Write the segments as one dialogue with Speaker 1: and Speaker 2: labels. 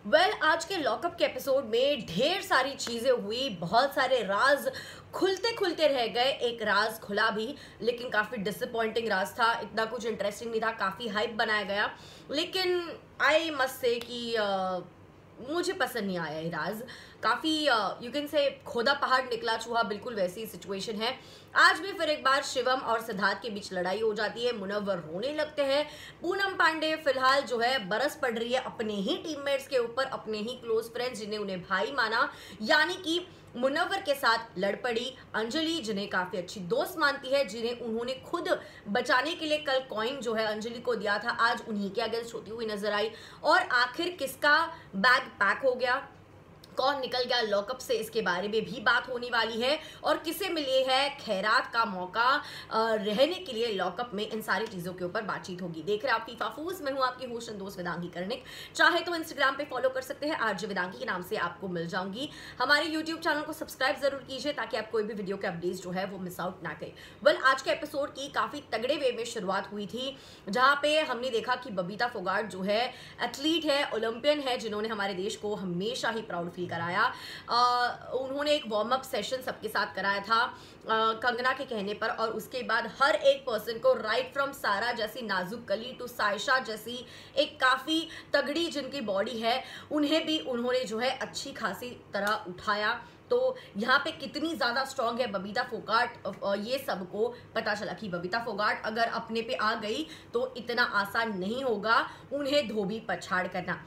Speaker 1: आज के लॉकअप के एपिसोड में ढेर सारी चीजें हुई, बहुत सारे राज खुलते खुलते रह गए। एक राज खुला भी, लेकिन काफी डिसअपॉइंटिंग राज था। इतना कुछ इंटरेस्टिंग नहीं था, काफी हाइप बनाया गया, लेकिन आई मस्ट से कि मुझे पसंद नहीं आया ये राज। काफी यू कैन से खोदा पहाड़ निकला चूहा, बिल्कुल वैसी सिचुएशन है। आज भी फिर एक बार शिवम और सिद्धार्थ के बीच लड़ाई हो जाती है। मुनव्वर रोने लगते हैं। पूनम पांडे फिलहाल जो है बरस पड़ रही है अपने ही टीममेट्स के ऊपर, अपने ही क्लोज फ्रेंड्स जिन्हें उन्हें भाई माना, यानी कि मुनव्वर के साथ लड़ पड़ी अंजलि, जिन्हें काफी अच्छी दोस्त मानती है, जिन्हें उन्होंने खुद बचाने के लिए कल कॉइन जो है अंजलि को दिया था, आज उन्हीं के अगेंस्ट होती हुई नजर आई। और आखिर किसका बैग पैक हो गया, कौन निकल गया लॉकअप से, इसके बारे में भी बात होने वाली है। और किसे मिली है खैरात का मौका रहने के लिए लॉकअप में, इन सारी चीजों के ऊपर बातचीत होगी। देख रहे हैं आप फीफा फूज, मैं हूं आपकी होस्ट दोस्त वेदांगी कर्णिक। चाहे तो इंस्टाग्राम पे फॉलो कर सकते हैं, आरजे वेदांगी के नाम से आपको मिल जाऊंगी। हमारे यूट्यूब चैनल को सब्सक्राइब जरूर कीजिए ताकि आप कोई भी वीडियो के अपडेट्स जो है वो मिस आउट ना करें। आज के एपिसोड की काफी तगड़े वे में शुरुआत हुई थी, जहां पे हमने देखा कि बबीता फोगाट जो है एथलीट है, ओलंपियन है, जिन्होंने हमारे देश को हमेशा ही प्राउड फील कराया। उन्होंने एक वार्म अप सेशन सबके साथ कराया था कंगना के कहने पर, और उसके बाद हर एक पर्सन को, राइट फ्रॉम सारा जैसी नाजुक कली टू सायशा जैसी एक काफी तगड़ी जिनकी बॉडी है, उन्हें भी उन्होंने जो है अच्छी खासी तरह उठाया। तो यहाँ पे कितनी ज्यादा स्ट्रांग है बबीता फोगाट, ये सबको पता चला कि बबीता फोगाट अगर अपने पे आ गई तो इतना आसान नहीं होगा उन्हें धोबी पछाड़ करना।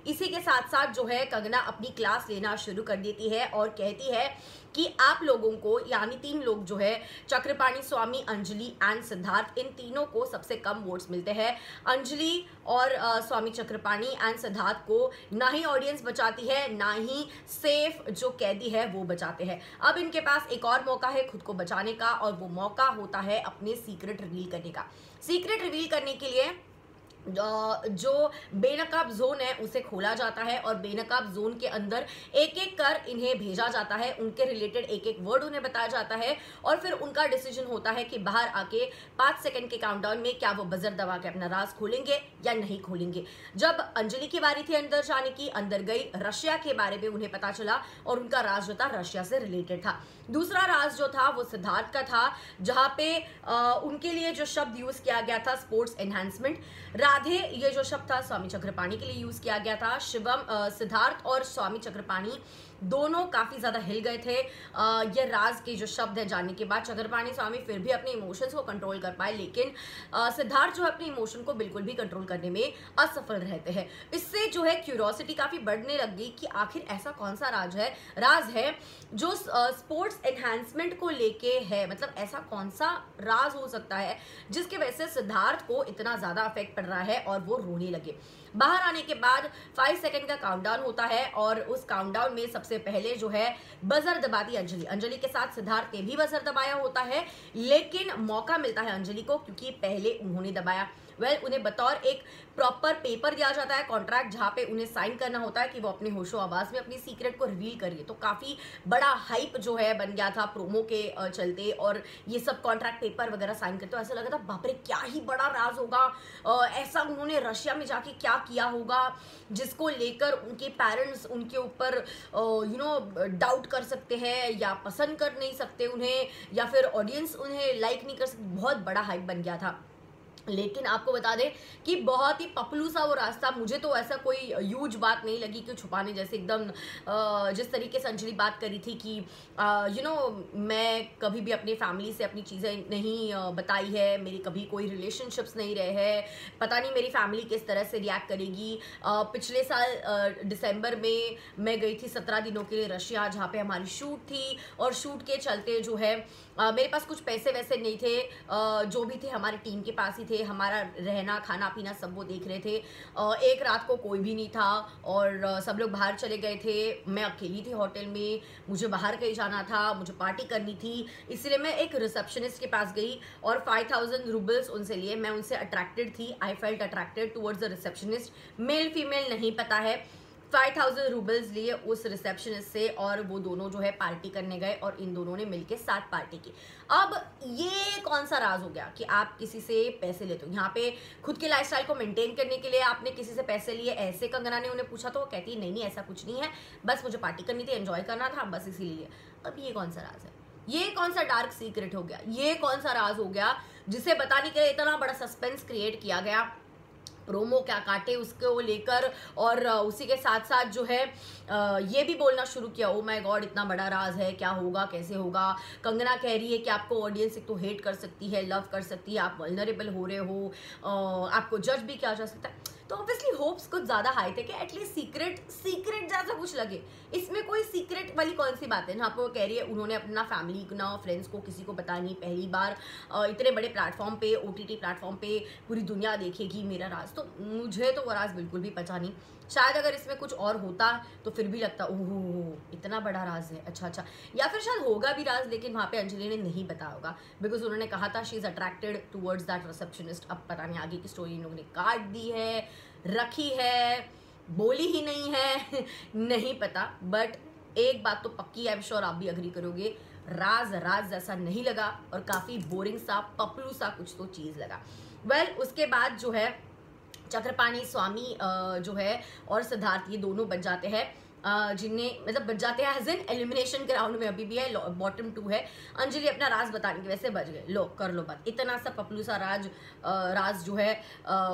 Speaker 1: इसी के साथ साथ जो है कंगना अपनी क्लास लेना शुरू कर देती है और कहती है कि आप लोगों को, यानी 3 लोग जो है चक्रपाणी, स्वामी, अंजलि एंड सिद्धार्थ, इन तीनों को सबसे कम वोट्स मिलते हैं। अंजलि और स्वामी चक्रपाणी एंड सिद्धार्थ को ना ही ऑडियंस बचाती है, ना ही सेफ जो कैदी है वो बचाते हैं। अब इनके पास एक और मौका है खुद को बचाने का, और वो मौका होता है अपने सीक्रेट रिवील करने का। सीक्रेट रिवील करने के लिए जो बेनकाब जोन है उसे खोला जाता है, और बेनकाब जोन के अंदर एक एक कर इन्हें भेजा जाता है, उनके रिलेटेड एक एक वर्ड उन्हें बताया जाता है, और फिर उनका डिसीजन होता है कि बाहर आके 5 सेकंड के काउंटडाउन में क्या वो बजर दबा के अपना राज खोलेंगे या नहीं खोलेंगे। जब अंजलि की बारी थी अंदर जाने की, अंदर गई, रशिया के बारे में उन्हें पता चला, और उनका राज जो था रशिया से रिलेटेड था। दूसरा राज जो था वो सिद्धार्थ का था, जहां पे उनके लिए जो शब्द यूज किया गया था स्पोर्ट्स एनहांसमेंट, राधे ये जो शब्द था स्वामी चक्रपाणी के लिए यूज किया गया था। शिवम, सिद्धार्थ और स्वामी चक्रपाणी दोनों काफी ज्यादा हिल गए थे ये राज के जो शब्द है जानने के बाद। चक्रपाणी स्वामी फिर भी अपने इमोशंस को कंट्रोल कर पाए, लेकिन सिद्धार्थ जो है अपने इमोशन को बिल्कुल भी कंट्रोल करने में असफल रहते हैं। इससे जो है क्यूरियोसिटी काफी बढ़ने लग गई कि आखिर ऐसा कौन सा राज है जो स्पोर्ट्स एनहांसमेंट को लेके है, मतलब ऐसा कौन सा राज हो सकता है जिसके वजह से सिद्धार्थ को इतना ज्यादा इफेक्ट पड़ रहा है और वो रोने लगे। बाहर आने के बाद 5 सेकंड का काउंटडाउन होता है, और उस काउंटडाउन में सबसे पहले जो है बजर दबाती अंजलि। अंजलि के साथ सिद्धार्थ ने भी बजर दबाया होता है, लेकिन मौका मिलता है अंजलि को क्योंकि पहले उन्होंने दबाया। उन्हें बतौर एक प्रॉपर पेपर दिया जाता है, कॉन्ट्रैक्ट, जहां पे उन्हें साइन करना होता है कि वो अपने होशो आवाज में अपनी सीक्रेट को रिवील करिए। तो काफी बड़ा हाइप जो है बन गया था प्रोमो के चलते, और ये सब कॉन्ट्रैक्ट पेपर वगैरह साइन करते, तो ऐसा लगा था बाप रे क्या ही बड़ा राज होगा, ऐसा उन्होंने रशिया में जाके क्या किया होगा जिसको लेकर उनके पेरेंट्स उनके ऊपर डाउट कर सकते हैं, या पसंद कर नहीं सकते उन्हें, या फिर ऑडियंस उन्हें लाइक नहीं कर सकती। बहुत बड़ा हाइप बन गया था। लेकिन आपको बता दें कि बहुत ही पपलू सा वो रास्ता, मुझे तो ऐसा कोई ह्यूज बात नहीं लगी कि छुपाने जैसे एकदम जिस तरीके से अंजलि बात करी थी कि मैं कभी भी अपनी फैमिली से अपनी चीज़ें नहीं बताई है, मेरी कभी कोई रिलेशनशिप्स नहीं रहे हैं, पता नहीं मेरी फैमिली किस तरह से रिएक्ट करेगी। पिछले साल दिसंबर में मैं गई थी 17 दिनों के लिए रशिया, जहाँ पे हमारी शूट थी, और शूट के चलते जो है मेरे पास कुछ पैसे वैसे नहीं थे, जो भी थे हमारी टीम के पास ही थे, हमारा रहना खाना पीना सब वो देख रहे थे। एक रात को कोई भी नहीं था और सब लोग बाहर चले गए थे, मैं अकेली थी होटल में, मुझे बाहर कहीं जाना था, मुझे पार्टी करनी थी, इसलिए मैं एक रिसेप्शनिस्ट के पास गई और 5000 रूबल्स उनसे लिए। मैं उनसे अट्रैक्टेड थी, I felt attracted towards the receptionist. Male female नहीं पता है, 5000 रूबल्स लिए उस रिसेप्शनिस्ट से और वो दोनों जो है पार्टी करने गए और इन दोनों ने मिलके साथ पार्टी की। अब ये कौन सा राज हो गया कि आप किसी से पैसे लेते हो? यहाँ पे खुद के लाइफस्टाइल को मेंटेन करने के लिए आपने किसी से पैसे लिए, ऐसे कंगना ने उन्हें पूछा तो वो कहती नहीं ऐसा कुछ नहीं है, बस मुझे पार्टी करनी थी, एंजॉय करना था, बस इसीलिए। अब ये कौन सा राज है? ये कौन सा डार्क सीक्रेट हो गया? ये कौन सा राज हो गया जिसे बताने के लिए इतना बड़ा सस्पेंस क्रिएट किया गया, प्रोमो क्या काटे उसको लेकर, और उसी के साथ साथ जो है ये भी बोलना शुरू किया, ओ माय गॉड इतना बड़ा राज है, क्या होगा, कैसे होगा। कंगना कह रही है कि आपको ऑडियंस एक तो हेट कर सकती है, लव कर सकती है, आप वल्नरेबल हो रहे हो, आपको जज भी किया जा सकता है। तो ऑब्वियसली होप्स कुछ ज़्यादा हाई थे कि एटलीस्ट सीक्रेट जैसा कुछ लगे। इसमें कोई सीक्रेट वाली कौन सी बात है? जहाँ पर वो कह रही है उन्होंने अपना फैमिली ना फ्रेंड्स को किसी को पता नहीं, पहली बार इतने बड़े प्लेटफॉर्म पे, OTT प्लेटफॉर्म पे पूरी दुनिया देखेगी मेरा राज। तो मुझे तो वो राज बिल्कुल भी पता नहीं। शायद अगर इसमें कुछ और होता तो फिर भी लगता ओह इतना बड़ा राज है, अच्छा, या फिर शायद होगा भी राज, लेकिन वहाँ पे अंजलि ने नहीं बताया होगा, बिकॉज उन्होंने कहा था she is attracted towards that receptionist. अब पता नहीं आगे की स्टोरी इन लोगों ने काट दी है, रखी है, बोली ही नहीं है नहीं पता। बट एक बात तो पक्की, आई एम श्योर आप भी अग्री करोगे, राज जैसा नहीं लगा और काफ़ी बोरिंग सा, पपलू सा कुछ तो चीज़ लगा। वेल उसके बाद जो है चक्रपाणी स्वामी जो है और सिद्धार्थ ये दोनों बच जाते हैं, जिन्हें मतलब बच जाते हैं एज एन एलिमिनेशन ग्राउंड में अभी भी है, बॉटम 2 है। अंजलि अपना राज बताने की वैसे बच गए, लो कर लो बात। इतना सा पपलू सा राज जो है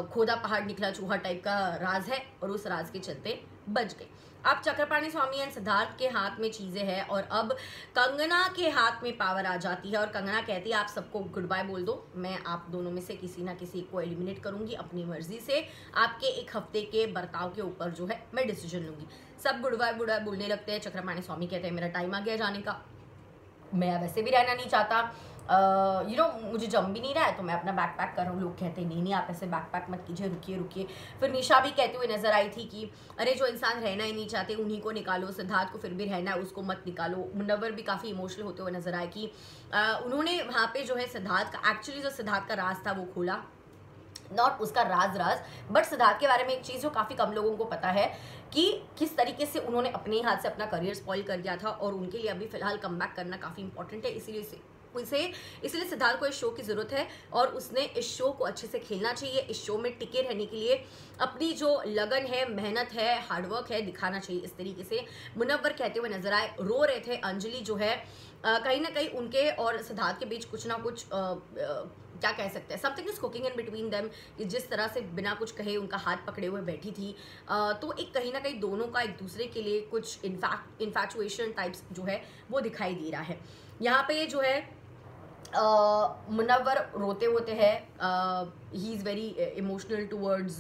Speaker 1: खोदा पहाड़ निकला चूहा टाइप का राज है और उस राज के चलते बच गए। अब चक्रपाणी स्वामी एंड सिद्धार्थ के हाथ में चीजें हैं और अब कंगना के हाथ में पावर आ जाती है और कंगना कहती है आप सबको गुड बाय बोल दो, मैं आप दोनों में से किसी ना किसी को एलिमिनेट करूंगी अपनी मर्जी से, आपके एक हफ्ते के बर्ताव के ऊपर जो है मैं डिसीजन लूंगी। सब गुड बाय बोलने लगते हैं। चक्रपाणी स्वामी कहते हैं मेरा टाइम आ गया जाने का, मैं वैसे भी रहना नहीं चाहता, मुझे जम भी नहीं रहा है तो मैं अपना बैक पैक कर रहा हूँ। लोग कहते हैं नहीं आप ऐसे बैक पैक मत कीजिए, रुकिए। फिर निशा भी कहते हुए नजर आई थी कि अरे जो इंसान रहना ही नहीं चाहते उन्हीं को निकालो, सिद्धार्थ को फिर भी रहना है उसको मत निकालो। मुनव्वर भी काफ़ी इमोशनल होते हुए नजर आए कि उन्होंने वहाँ पे जो है सिद्धार्थ का एक्चुअली जो सिद्धार्थ का राज था वो खोला, नॉट उसका राज बट सिद्धार्थ के बारे में एक चीज़ जो काफ़ी कम लोगों को पता है कि किस तरीके से उन्होंने अपने हाथ से अपना करियर स्पॉइल कर दिया था और उनके लिए अभी फिलहाल कम बैक करना काफ़ी इंपॉर्टेंट है। इसलिए सिद्धार्थ को इस शो की ज़रूरत है और उसने इस शो को अच्छे से खेलना चाहिए। इस शो में टिके रहने के लिए अपनी जो लगन है, मेहनत है, हार्डवर्क है, दिखाना चाहिए। इस तरीके से मुनव्वर कहते हुए नजर आए, रो रहे थे। अंजलि जो है कहीं ना कहीं उनके और सिद्धार्थ के बीच कुछ ना कुछ क्या कह सकते हैं, something is cooking in between them, कि जिस तरह से बिना कुछ कहे उनका हाथ पकड़े हुए बैठी थी, तो एक कहीं ना कहीं दोनों का एक दूसरे के लिए कुछ इन्फैचुएशन टाइप्स जो है वो दिखाई दे रहा है। यहाँ पे जो है मुनव्वर रोते होते हैं, he is very emotional towards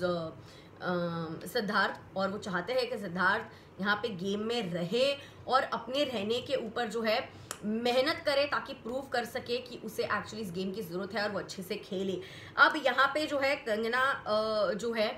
Speaker 1: Siddharth और वो चाहते हैं कि सिद्धार्थ यहाँ पे गेम में रहे और अपने रहने के ऊपर जो है मेहनत करे ताकि प्रूव कर सके कि उसे एक्चुअली इस गेम की ज़रूरत है और वो अच्छे से खेले। अब यहाँ पे जो है कंगना जो है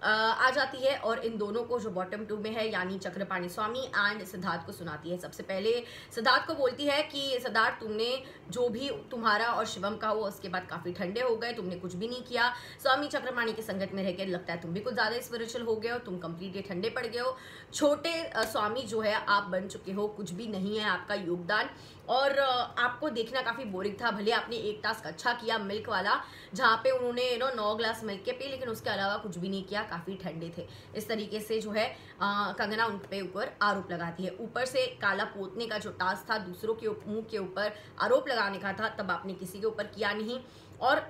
Speaker 1: आ जाती है और इन दोनों को जो बॉटम 2 में है यानी चक्रपाणी स्वामी एंड सिद्धार्थ को सुनाती है। सबसे पहले सिद्धार्थ को बोलती है कि सिद्धार्थ तुमने जो भी तुम्हारा और शिवम का हुआ उसके बाद काफ़ी ठंडे हो गए, तुमने कुछ भी नहीं किया। स्वामी चक्रपाणी के संगत में रहकर लगता है तुम भी कुछ ज़्यादा स्पिरिचुअल हो गए हो, तुम कंप्लीटली ठंडे पड़ गए हो। छोटे स्वामी जो है आप बन चुके हो, कुछ भी नहीं है आपका योगदान और आपको देखना काफ़ी बोरिंग था। भले आपने एक टास्क अच्छा किया मिल्क वाला, जहाँ पे उन्होंने 9 ग्लास मिल्क के पी, लेकिन उसके अलावा कुछ भी नहीं किया, काफ़ी ठंडे थे। इस तरीके से जो है कंगना उन पे ऊपर आरोप लगाती है। ऊपर से काला पोतने का जो टास्क था, दूसरों के मुंह के ऊपर आरोप लगाने का था, तब आपने किसी के ऊपर किया नहीं और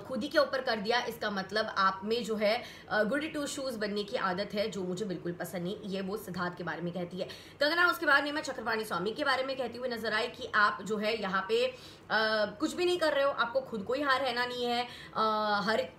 Speaker 1: खुद ही के ऊपर कर दिया। इसका मतलब आप में जो है गुडी टू शूज बनने की आदत है, जो मुझे बिल्कुल पसंद नहीं। ये वो सिद्धार्थ के बारे में कहती है। कंगना उसके बाद में चक्रपाणी स्वामी के बारे में कहती हुई नजर आई कि आप जो है यहाँ पे कुछ भी नहीं कर रहे हो, आपको खुद को ही यहाँ रहना नहीं है,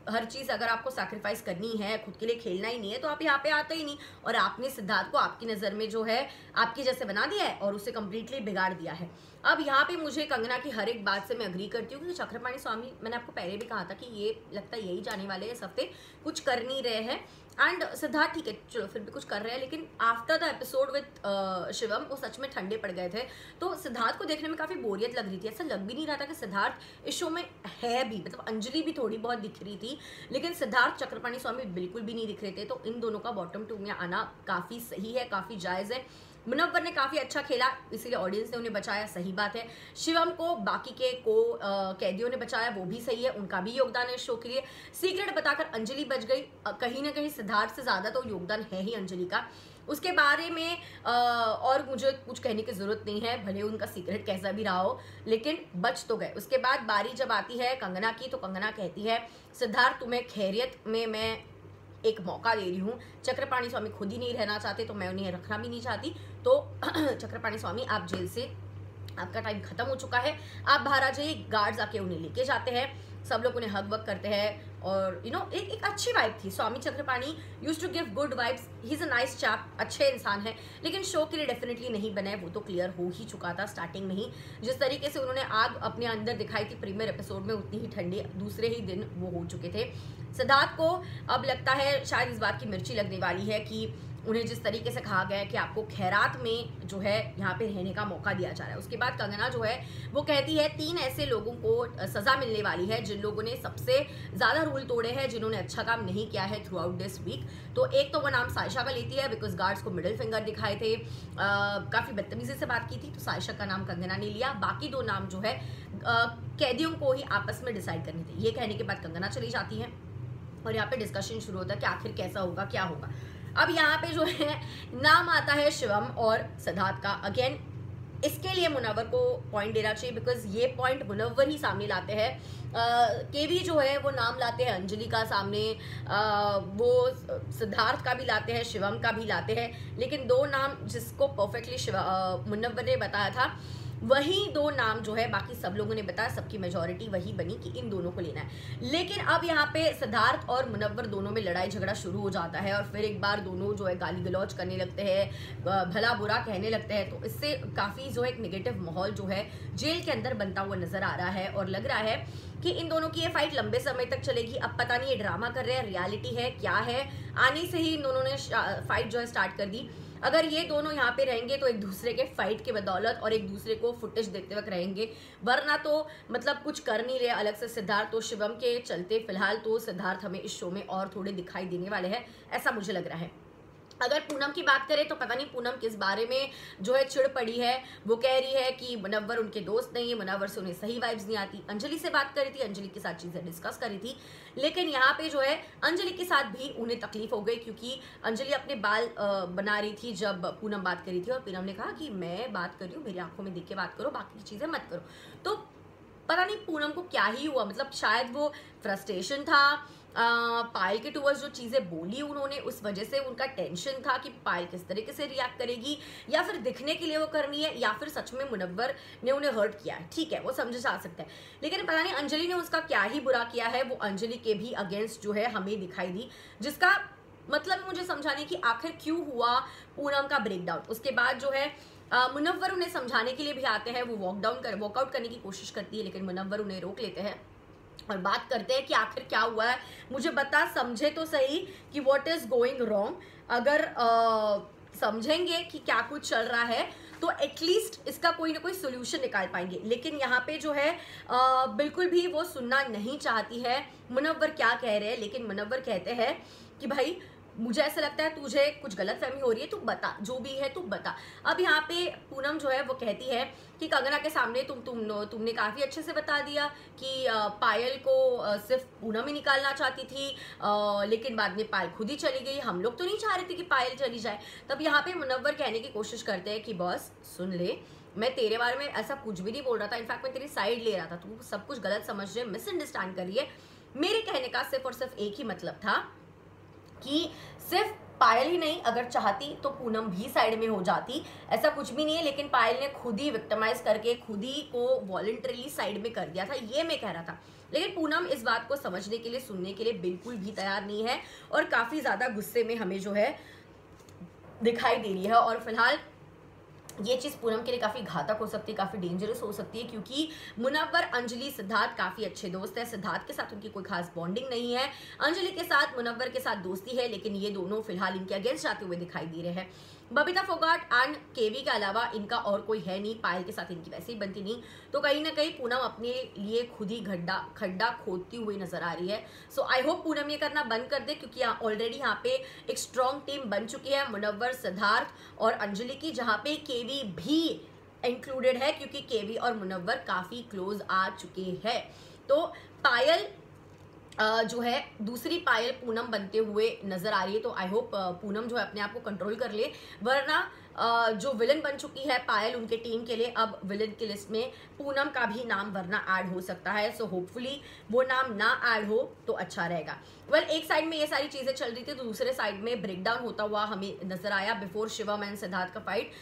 Speaker 1: हर चीज़ अगर आपको सैक्रिफाइस करनी है, खुद के लिए खेलना ही नहीं है तो आप यहाँ पे आते ही नहीं। और आपने सिद्धार्थ को आपकी नज़र में जो है आपके जैसे बना दिया है और उसे कंप्लीटली बिगाड़ दिया है। अब यहाँ पे मुझे कंगना की हर एक बात से मैं अग्री करती हूँ, क्योंकि चक्रपाणी स्वामी, मैंने आपको पहले भी कहा था कि ये लगता है यही जाने वाले इस हफ्ते, कुछ कर नहीं रहे हैं। एंड सिद्धार्थ ठीक है चलो फिर भी कुछ कर रहे हैं, लेकिन after the episode with Shivam वो सच में ठंडे पड़ गए थे। तो सिद्धार्थ को देखने में काफ़ी बोरियत लग रही थी, ऐसा लग भी नहीं रहा था कि सिद्धार्थ इस शो में है भी। मतलब अंजलि भी थोड़ी बहुत दिख रही थी, लेकिन सिद्धार्थ चक्रपाणी स्वामी बिल्कुल भी नहीं दिख रहे थे। तो इन दोनों का बॉटम 2 में आना काफ़ी सही है, काफ़ी जायज़ है। मुनव्वर ने काफ़ी अच्छा खेला, इसीलिए ऑडियंस ने उन्हें बचाया, सही बात है। शिवम को बाकी के कैदियों ने बचाया, वो भी सही है, उनका भी योगदान है इस शो के लिए। सीक्रेट बताकर अंजलि बच गई, कहीं ना कहीं सिद्धार्थ से ज़्यादा तो योगदान है ही अंजलि का। उसके बारे में और मुझे कुछ कहने की ज़रूरत नहीं है, भले उनका सीक्रेट कैसा भी रहा हो, लेकिन बच तो गए। उसके बाद बारी जब आती है कंगना की, तो कंगना कहती है सिद्धार्थ तुम्हें खैरियत में मैं एक मौका दे रही हूँ, चक्रपाणी स्वामी खुद ही नहीं रहना चाहते तो मैं उन्हें रखना भी नहीं चाहती। तो चक्रपाणी स्वामी आप जेल से, आपका टाइम खत्म हो चुका है, आप बाहर आ जाइए। गार्ड्स आके उन्हें लेके जाते हैं, सब लोग उन्हें हग वग करते हैं और एक अच्छी वाइब थी। Swami Chakrapani used to give good vibes, he is a nice chap, अच्छे इंसान है, लेकिन शो के लिए डेफिनेटली नहीं बने, वो तो क्लियर हो ही चुका था स्टार्टिंग में ही। जिस तरीके से उन्होंने आग अपने अंदर दिखाई थी प्रीमियर एपिसोड में, उतनी ही ठंडी दूसरे ही दिन वो हो चुके थे। सिद्धार्थ को अब लगता है शायद इस बात की मिर्ची लगने वाली है कि उन्हें जिस तरीके से कहा गया है कि आपको खैरात में जो है यहाँ पे रहने का मौका दिया जा रहा है। उसके बाद कंगना जो है वो कहती है 3 ऐसे लोगों को सजा मिलने वाली है जिन लोगों ने सबसे ज़्यादा रूल तोड़े हैं, जिन्होंने अच्छा काम नहीं किया है थ्रू आउट दिस वीक। तो एक तो वो नाम सायशा का लेती है, बिकॉज गार्ड्स को मिडिल फिंगर दिखाए थे, काफ़ी बदतमीजी से बात की थी, तो सायशा का नाम कंगना ने लिया। बाकी 2 नाम जो है कैदियों को ही आपस में डिसाइड करने थे। ये कहने के बाद कंगना चली जाती है और यहाँ पे डिस्कशन शुरू होता है कि आखिर कैसा होगा, क्या होगा। अब यहाँ पे जो है नाम आता है शिवम और सिद्धार्थ का। अगेन इसके लिए मुनव्वर को पॉइंट देना चाहिए, बिकॉज ये पॉइंट मुनव्वर ही सामने लाते हैं। केवी जो है वो नाम लाते हैं अंजलि का सामने, वो सिद्धार्थ का भी लाते हैं, शिवम का भी लाते हैं, लेकिन 2 नाम जिसको परफेक्टली मुनव्वर ने बताया था वही 2 नाम जो है बाकी सब लोगों ने बताया, सबकी मेजॉरिटी वही बनी कि इन दोनों को लेना है। लेकिन अब यहाँ पे सिद्धार्थ और मुनव्वर दोनों में लड़ाई झगड़ा शुरू हो जाता है और फिर एक बार दोनों जो है गाली गलौज करने लगते हैं, भला बुरा कहने लगते हैं। तो इससे काफ़ी जो है एक नेगेटिव माहौल जो है जेल के अंदर बनता हुआ नजर आ रहा है और लग रहा है कि इन दोनों की ये फाइट लंबे समय तक चलेगी। अब पता नहीं ये ड्रामा कर रहे हैं, रियलिटी है, क्या है। आने से ही इन दोनों ने फाइट जो है स्टार्ट कर दी। अगर ये दोनों यहाँ पे रहेंगे तो एक दूसरे के फाइट के बदौलत और एक दूसरे को फुटेज देते वक्त रहेंगे, वरना तो मतलब कुछ कर नहीं रहे अलग से सिद्धार्थ। तो शिवम के चलते फिलहाल तो सिद्धार्थ हमें इस शो में और थोड़े दिखाई देने वाले हैं, ऐसा मुझे लग रहा है। अगर पूनम की बात करें तो पता नहीं पूनम किस बारे में जो है चिढ़ पड़ी है। वो कह रही है कि मुनव्वर उनके दोस्त नहीं है, मुनव्वर से उन्हें सही वाइब्स नहीं आती। अंजलि से बात करी थी, अंजलि के साथ चीज़ें डिस्कस करी थी, लेकिन यहाँ पे जो है अंजलि के साथ भी उन्हें तकलीफ हो गई, क्योंकि अंजलि अपने बाल बना रही थी जब पूनम बात करी थी और पूनम ने कहा कि मैं बात कर रही हूँ, मेरी आंखों में देख के बात करो, बाकी की चीज़ें मत करो। तो पता नहीं पूनम को क्या ही हुआ, मतलब शायद वो फ्रस्ट्रेशन था, पायल के टूवर्ड्स जो चीज़ें बोली उन्होंने उस वजह से उनका टेंशन था कि पायल किस तरीके से रिएक्ट करेगी, या फिर दिखने के लिए वो करनी है, या फिर सच में मुनव्वर ने उन्हें हर्ट किया है। ठीक है, वो समझा जा सकता है, लेकिन पता नहीं अंजलि ने उसका क्या ही बुरा किया है। वो अंजलि के भी अगेंस्ट जो है हमें दिखाई दी, जिसका मतलब मुझे समझाने की आखिर क्यों हुआ पूनम का ब्रेकडाउन। उसके बाद जो है मुनव्वर उन्हें समझाने के लिए भी आते हैं, वो वॉकआउट करने की कोशिश करती है, लेकिन मुनव्वर उन्हें रोक लेते हैं और बात करते हैं कि आखिर क्या हुआ है, मुझे बता, समझे तो सही कि व्हाट इज गोइंग रॉन्ग। अगर समझेंगे कि क्या कुछ चल रहा है तो एटलीस्ट इसका कोई ना कोई सोल्यूशन निकाल पाएंगे। लेकिन यहाँ पे जो है बिल्कुल भी वो सुनना नहीं चाहती है मुनव्वर क्या कह रहे हैं। लेकिन मुनव्वर कहते हैं कि भाई मुझे ऐसा लगता है तुझे कुछ गलतफहमी हो रही है, तू बता, जो भी है तू बता। अब यहाँ पे पूनम जो है वो कहती है कि कंगना के सामने तुमने काफ़ी अच्छे से बता दिया कि पायल को सिर्फ पूनम ही निकालना चाहती थी, लेकिन बाद में पायल खुद ही चली गई, हम लोग तो नहीं चाह रहे थे कि पायल चली जाए। तब यहाँ पे मुनव्वर कहने की कोशिश करते हैं कि बॉस सुन ले, मैं तेरे बारे में ऐसा कुछ भी नहीं बोल रहा था, इनफैक्ट मैं तेरी साइड ले रहा था, तू सब कुछ गलत समझ रहे, मिसअंडरस्टैंड करिए। मेरे कहने का सिर्फ और सिर्फ एक ही मतलब था कि सिर्फ पायल ही नहीं, अगर चाहती तो पूनम भी साइड में हो जाती, ऐसा कुछ भी नहीं है। लेकिन पायल ने खुद ही विक्टिमाइज करके खुद ही को वॉलंटरीली साइड में कर दिया था, ये मैं कह रहा था। लेकिन पूनम इस बात को समझने के लिए, सुनने के लिए बिल्कुल भी तैयार नहीं है और काफ़ी ज़्यादा गुस्से में हमें जो है दिखाई दे रही है। और फिलहाल ये चीज़ पूनम के लिए काफ़ी घातक हो सकती है, काफ़ी डेंजरस हो सकती है, क्योंकि मुनव्वर, अंजलि, सिद्धार्थ काफ़ी अच्छे दोस्त हैं। सिद्धार्थ के साथ उनकी कोई खास बॉन्डिंग नहीं है, अंजलि के साथ, मुनव्वर के साथ दोस्ती है, लेकिन ये दोनों फिलहाल इनके अगेंस्ट जाते हुए दिखाई दे रहे हैं। बबीता फोगाट एंड केवी के अलावा इनका और कोई है नहीं, पायल के साथ इनकी वैसे ही बनती नहीं, तो कहीं ना कहीं पूनम अपने लिए खुद ही खड्डा खोदती हुई नजर आ रही है। सो आई होप पूनम ये करना बंद कर दे, क्योंकि ऑलरेडी यहाँ पे एक स्ट्रॉन्ग टीम बन चुकी है मुनव्वर, सिद्धार्थ और अंजलि की, जहाँ पे केवी भी इंक्लूडेड है, क्योंकि केवी और मुनव्वर काफी क्लोज आ चुके हैं। तो पायल जो है दूसरी पायल पूनम बनते हुए नजर आ रही है, तो आई होप पूनम जो है अपने आप को कंट्रोल कर ले, वरना जो विलन बन चुकी है पायल उनके टीम के लिए, अब विलन की लिस्ट में पूनम का भी नाम वरना ऐड हो सकता है। सो होपफुली वो नाम ना ऐड हो तो अच्छा रहेगा। वेल, एक साइड में ये सारी चीजें चल रही थी, तो दूसरे साइड में ब्रेकडाउन होता हुआ हमें नजर आया बिफोर शिवम एंड सिद्धार्थ का फाइट।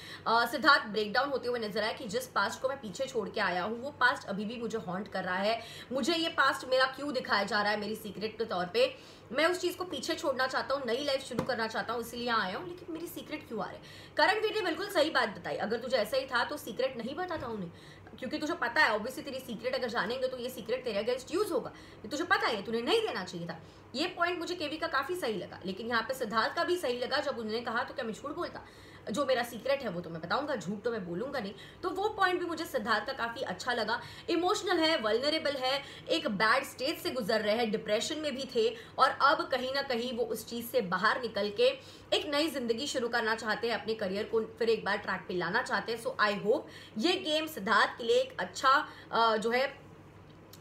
Speaker 1: सिद्धार्थ ब्रेकडाउन होते हुए नजर आया कि जिस पास्ट को मैं पीछे छोड़ के आया हूँ, वो पास्ट अभी भी मुझे हॉन्ट कर रहा है, मुझे ये पास्ट मेरा क्यों दिखाया जा रहा है मेरी सीक्रेट के तौर पे, मैं उस चीज को पीछे छोड़ना चाहता हूँ, नई लाइफ शुरू करना चाहता हूँ, इसलिए यहाँ आया हूँ, लेकिन मेरी सीक्रेट क्यों आ रहे हैं। करणवीर ने बिल्कुल सही बात बताई, अगर तुझे ऐसा ही था तो सीक्रेट नहीं बताता उन्हें, क्योंकि तुझे पता है ऑब्वियसली तेरी सीक्रेट अगर जानेंगे तो ये सीक्रेट तेरे अगेंस्ट यूज होगा, तुझे पता है तुझे नहीं देना चाहिए था। ये पॉइंट मुझे केवी का काफी सही लगा, लेकिन यहाँ पे सिद्धार्थ का भी सही लगा जब उन्होंने कहा तो क्या मैं झूठ बोलता, जो मेरा सीक्रेट है वो तो मैं बताऊंगा, झूठ तो मैं बोलूंगा नहीं। तो वो पॉइंट भी मुझे सिद्धार्थ का काफी अच्छा लगा। इमोशनल है, वल्नरेबल है, एक बैड स्टेज से गुजर रहे हैं, डिप्रेशन में भी थे, और अब कहीं ना कहीं वो उस चीज से बाहर निकल के एक नई जिंदगी शुरू करना चाहते हैं, अपने करियर को फिर एक बार ट्रैक पे लाना चाहते हैं। सो आई होप ये गेम सिद्धार्थ के लिए एक अच्छा जो है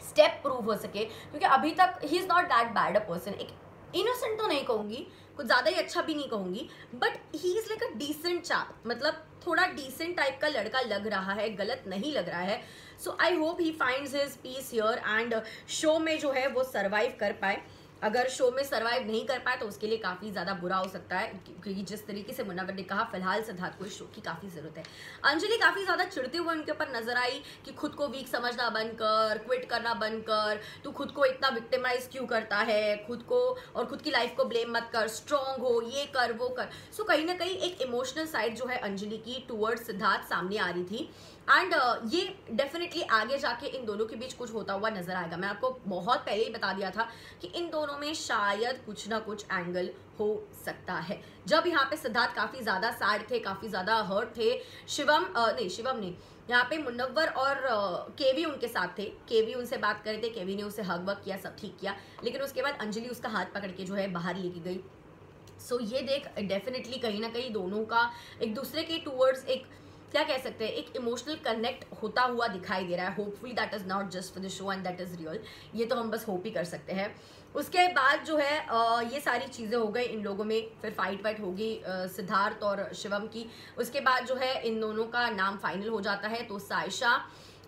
Speaker 1: स्टेप प्रूव हो सके, क्योंकि अभी तक he is not that bad a person. एक इनोसेंट तो नहीं कहूंगी, कुछ ज्यादा ही अच्छा भी नहीं कहूंगी, but he is like a decent chap, मतलब थोड़ा डिसेंट टाइप का लड़का लग रहा है, गलत नहीं लग रहा है। So I hope he finds his peace here and show में जो है वो सर्वाइव कर पाए। अगर शो में सर्वाइव नहीं कर पाए तो उसके लिए काफी ज्यादा बुरा हो सकता है, क्योंकि जिस तरीके से मुनव्वर ने कहा फिलहाल सिद्धार्थ को इस शो की काफी जरूरत है। अंजलि काफी ज्यादा चिढ़ते हुए उनके ऊपर नजर आई कि खुद को वीक समझना बंद कर, क्विट करना बंद कर, तू खुद को इतना विक्टिमाइज क्यों करता है, खुद को और खुद की लाइफ को ब्लेम मत कर, स्ट्रॉन्ग हो, ये कर वो कर। सो कहीं ना कहीं एक इमोशनल साइड जो है अंजलि की टूवर्ड्स सिद्धार्थ सामने आ रही थी, एंड ये डेफिनेटली आगे जाके इन दोनों के बीच कुछ होता हुआ नजर आएगा। मैं आपको बहुत पहले ही बता दिया था कि इन दोनों में शायद कुछ ना कुछ एंगल हो सकता है। जब यहाँ पे सिद्धार्थ काफी ज्यादा सैड थे, काफी ज्यादा हर्ट थे, शिवम नहीं, यहाँ पे मुनव्वर और केवी उनके साथ थे, केवी उनसे बात कर रहे थे, केवी ने उसे हग वग किया, सब ठीक किया, लेकिन उसके बाद अंजलि उसका हाथ पकड़ के जो है बाहर लेके गई। सो ये देख डेफिनेटली कहीं ना कहीं दोनों का एक दूसरे के टूवर्ड्स एक क्या कह सकते हैं, एक इमोशनल कनेक्ट होता हुआ दिखाई दे रहा है। Hopefully that is not just for the show and that is real, ये तो हम बस होप ही कर सकते हैं। उसके बाद जो है ये सारी चीज़ें हो गई इन लोगों में, फिर फाइट वाइट होगी सिद्धार्थ और शिवम की। उसके बाद जो है इन दोनों का नाम फाइनल हो जाता है, तो सायशा,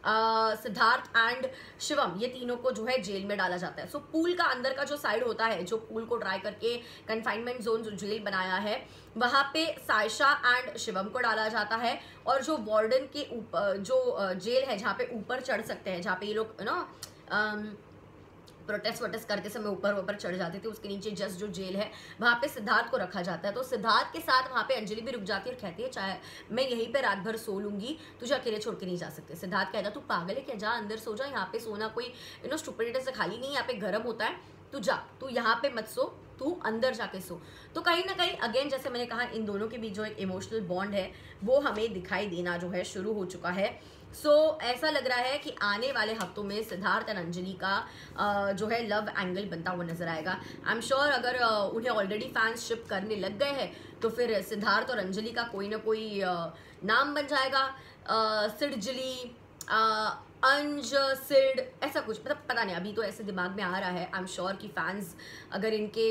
Speaker 1: सिद्धार्थ एंड शिवम, ये तीनों को जो है जेल में डाला जाता है। सो पूल का अंदर का जो साइड होता है, जो पूल को ट्राई करके कंफाइनमेंट जोन जो जेल बनाया है, वहां पे सायशा एंड शिवम को डाला जाता है, और जो वार्डन के ऊपर जो जेल है जहाँ पे ऊपर चढ़ सकते हैं, जहाँ पे ये लोग ना प्रोटेस्ट वोटेस्ट करते समय ऊपर चढ़ जाते थे, उसके नीचे जस्ट जो जेल है वहाँ पे सिद्धार्थ को रखा जाता है। तो सिद्धार्थ के साथ वहाँ पे अंजलि भी रुक जाती है और कहती है चाहे मैं यहीं पे रात भर सो लूंगी, तुझे अकेले छोड़ के नहीं जा सकते। सिद्धार्थ कहता तू पागल है क्या, जा अंदर सो जा, यहाँ पे सोना कोई स्टुपिडिटी से खाली नहीं, यहाँ पे गर्म होता है, तू जा, तू यहाँ पे मत सो, तू अंदर जाके सो। तो कहीं ना कहीं अगेन जैसे मैंने कहा इन दोनों के बीच जो एक इमोशनल बॉन्ड है वो हमें दिखाई देना जो है शुरू हो चुका है। सो ऐसा लग रहा है कि आने वाले हफ्तों में सिद्धार्थ और अंजलि का जो है लव एंगल बनता हुआ नजर आएगा। आई एम श्योर अगर उन्हें ऑलरेडी फैंस शिप करने लग गए हैं तो फिर सिद्धार्थ और अंजलि का कोई ना कोई नाम बन जाएगा, सिडजली, अंज, सिड, ऐसा कुछ, मतलब पता नहीं, अभी तो ऐसे दिमाग में आ रहा है। आई एम श्योर कि फैंस अगर इनके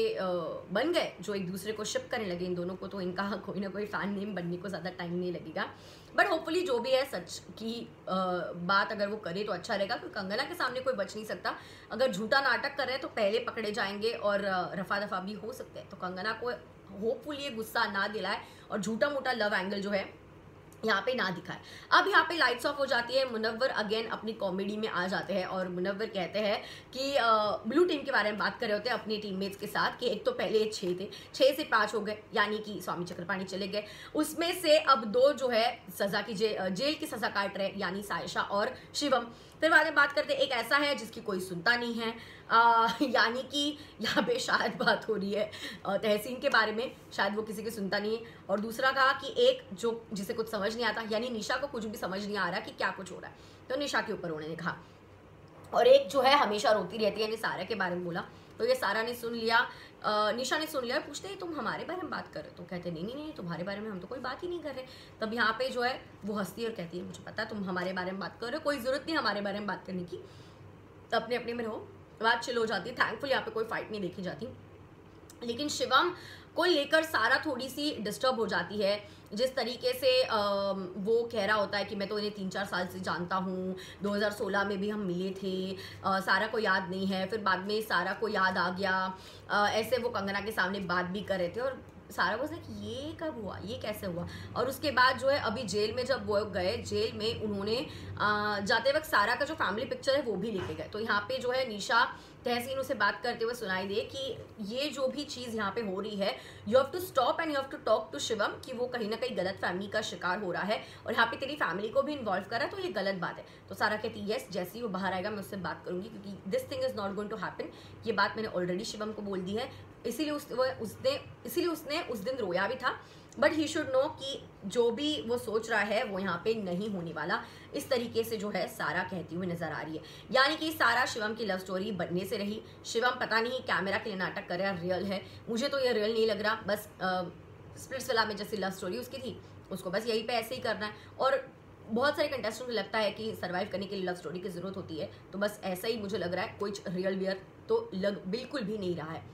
Speaker 1: बन गए जो एक दूसरे को शिप करने लगे इन दोनों को, तो इनका कोई ना कोई फैन नेम बनने को ज़्यादा टाइम नहीं लगेगा। बट होपफुली जो भी है सच की बात अगर वो करे तो अच्छा रहेगा, क्योंकि कंगना के सामने कोई बच नहीं सकता। अगर झूठा नाटक कर रहे हैं तो पहले पकड़े जाएंगे और रफा दफा भी हो सकते हैं। तो कंगना को होपफुली ये गुस्सा ना दिलाए और झूठा मोटा लव एंगल जो है यहाँ पे ना दिखाए। अब यहाँ पे लाइट्स ऑफ हो जाती है, मुनव्वर अगेन अपनी कॉमेडी में आ जाते हैं और मुनव्वर कहते हैं कि ब्लू टीम के बारे में बात कर रहे होते हैं अपनी टीममेट्स के साथ कि एक तो पहले 6 थे, 6 से 5 हो गए, यानी कि स्वामी चक्रपाणी चले गए, उसमें से अब 2 जो है सजा की जेल की सजा काट रहे, यानी सायशा और शिवम। फिर बाद में बात करते एक ऐसा है जिसकी कोई सुनता नहीं है, यानी कि यहाँ पे शायद बात हो रही है तहसीन के बारे में, शायद वो किसी की सुनता नहीं है। और दूसरा कहा कि एक जो जिसे कुछ समझ नहीं आता, यानी निशा को कुछ भी समझ नहीं आ रहा कि क्या कुछ हो रहा है, तो निशा के ऊपर उन्होंने कहा। और एक जो है हमेशा रोती रहती है, यानी सारा के बारे में बोला, तो ये सारा ने सुन लिया, निशा ने सुन लिया, पूछते हैं तुम हमारे बारे में बात कर रहे हो, तो कहते नहीं नहीं नहीं तुम्हारे बारे में हम तो कोई बात ही नहीं कर रहे। तब यहाँ पे जो है वो हंसती है और कहती है मुझे पता है तुम हमारे बारे में बात कर रहे हो, कोई जरूरत नहीं हमारे बारे में बात करने की, तो अपने अपने में रहो, बात चिल हो जाती है। थैंकफुल यहाँ पे कोई फाइट नहीं देखी जाती, लेकिन शिवम को लेकर सारा थोड़ी सी डिस्टर्ब हो जाती है। जिस तरीके से वो कह रहा होता है कि मैं तो इन्हें 3-4 साल से जानता हूँ, 2016 में भी हम मिले थे, सारा को याद नहीं है, फिर बाद में सारा को याद आ गया, ऐसे वो कंगना के सामने बात भी कर रहे थे और सारा बोलता है कि ये कब हुआ, ये कैसे हुआ। और उसके बाद जो है अभी जेल में जब वो गए, जेल में उन्होंने जाते वक्त सारा का जो फैमिली पिक्चर है वो भी लेके गए, तो यहाँ पे जो है निशा तहसीन उसे बात करते हुए सुनाई दे कि ये जो भी चीज़ यहाँ पे हो रही है, you have to stop and you have to talk to Shivam, कि वो कहीं ना कहीं गलत फैमिली का शिकार हो रहा है और यहाँ पे तेरी फैमिली को भी इन्वॉल्व कर रहा है, तो ये गलत बात है। तो सारा कहती है यस, जैसे ही वो बाहर आएगा मैं उससे बात करूंगी, क्योंकि this thing is not going to happen, ये बात मैंने ऑलरेडी शिवम को बोल दी है, इसीलिए उसने उस दिन रोया भी था, बट ही शुड नो कि जो भी वो सोच रहा है वो यहाँ पे नहीं होने वाला। इस तरीके से जो है सारा कहती हुई नजर आ रही है, यानी कि सारा शिवम की लव स्टोरी बनने से रही। शिवम पता नहीं कैमरा के लिए नाटक कर रहा है, रियल है, मुझे तो ये रियल नहीं लग रहा, बस स्प्लिट्सविला में जैसी लव स्टोरी उसकी थी उसको बस यहीं पे ऐसे ही करना है। और बहुत सारे कंटेस्टेंट को लगता है कि सर्वाइव करने के लिए लव स्टोरी की जरूरत होती है, तो बस ऐसा ही मुझे लग रहा है, कोई रियल वियर तो लग बिल्कुल भी नहीं रहा है।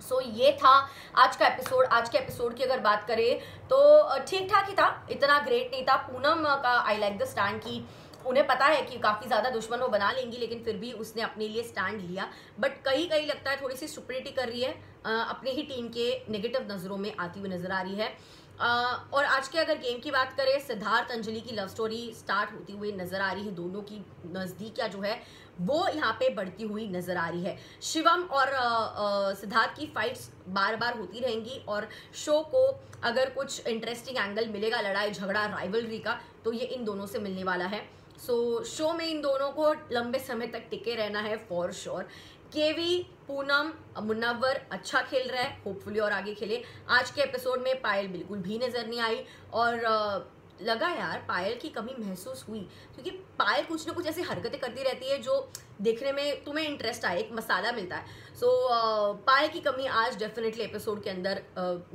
Speaker 1: सो ये था आज का एपिसोड। आज के एपिसोड की अगर बात करें तो ठीक ठाक ही था, इतना ग्रेट नहीं था। पूनम का आई लाइक द स्टैंड की उन्हें पता है कि काफ़ी ज़्यादा दुश्मन वो बना लेंगी, लेकिन फिर भी उसने अपने लिए स्टैंड लिया, बट कहीं कहीं लगता है थोड़ी सी स्टुपिडिटी कर रही है, अपने ही टीम के नेगेटिव नज़रों में आती हुई नजर आ रही है। और आज के अगर गेम की बात करें, सिद्धार्थ अंजलि की लव स्टोरी स्टार्ट होती हुई नजर आ रही है, दोनों की नज़दीकियाँ जो है वो यहाँ पे बढ़ती हुई नजर आ रही है। शिवम और सिद्धार्थ की फाइट्स बार बार होती रहेंगी और शो को अगर कुछ इंटरेस्टिंग एंगल मिलेगा लड़ाई झगड़ा राइवलरी का, तो ये इन दोनों से मिलने वाला है। सो शो में इन दोनों को लंबे समय तक टिके रहना है फॉर श्योर। केवी, पूनम, मुनव्वर अच्छा खेल रहा है, होपफुली और आगे खेले। आज के एपिसोड में पायल बिल्कुल भी नजर नहीं आई और लगा यार पायल की कमी महसूस हुई, क्योंकि पायल कुछ ना कुछ ऐसी हरकतें करती रहती है जो देखने में तुम्हें इंटरेस्ट आए, एक मसाला मिलता है। सो पायल की कमी आज डेफिनेटली एपिसोड के अंदर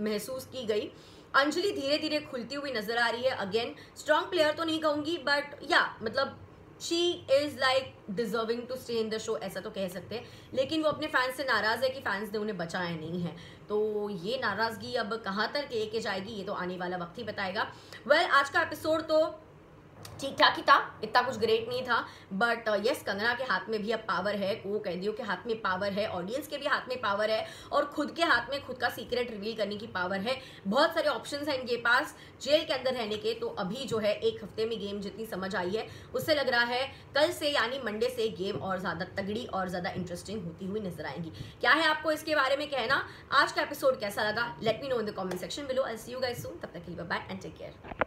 Speaker 1: महसूस की गई। अंजलि धीरे धीरे खुलती हुई नजर आ रही है, अगेन स्ट्रॉन्ग प्लेयर तो नहीं कहूंगी, बट या मतलब she is like deserving to stay in the show, ऐसा तो कह सकते हैं। लेकिन वो अपने फैंस से नाराज है कि फैंस ने उन्हें बचाया नहीं है, तो ये नाराजगी अब कहाँ तक लेके जाएगी ये तो आने वाला वक्त ही बताएगा। वेल, आज का एपिसोड तो ठीक ठाक ही था, इतना कुछ ग्रेट नहीं था, बट यस कंगना के हाथ में भी अब पावर है, को कैदियों के हाथ में पावर है, ऑडियंस के भी हाथ में पावर है और खुद के हाथ में खुद का सीक्रेट रिवील करने की पावर है। बहुत सारे ऑप्शंस हैं इनके पास जेल के अंदर रहने के। तो अभी जो है एक हफ्ते में गेम जितनी समझ आई है उससे लग रहा है कल से यानी मंडे से गेम और ज्यादा तगड़ी और ज्यादा इंटरेस्टिंग होती हुई नजर आएंगी। क्या है आपको इसके बारे में कहना? आज का एपिसोड कैसा लगा? Let me know in the comment section below. I see you guys soon, तब तक के लिए bye bye and take care.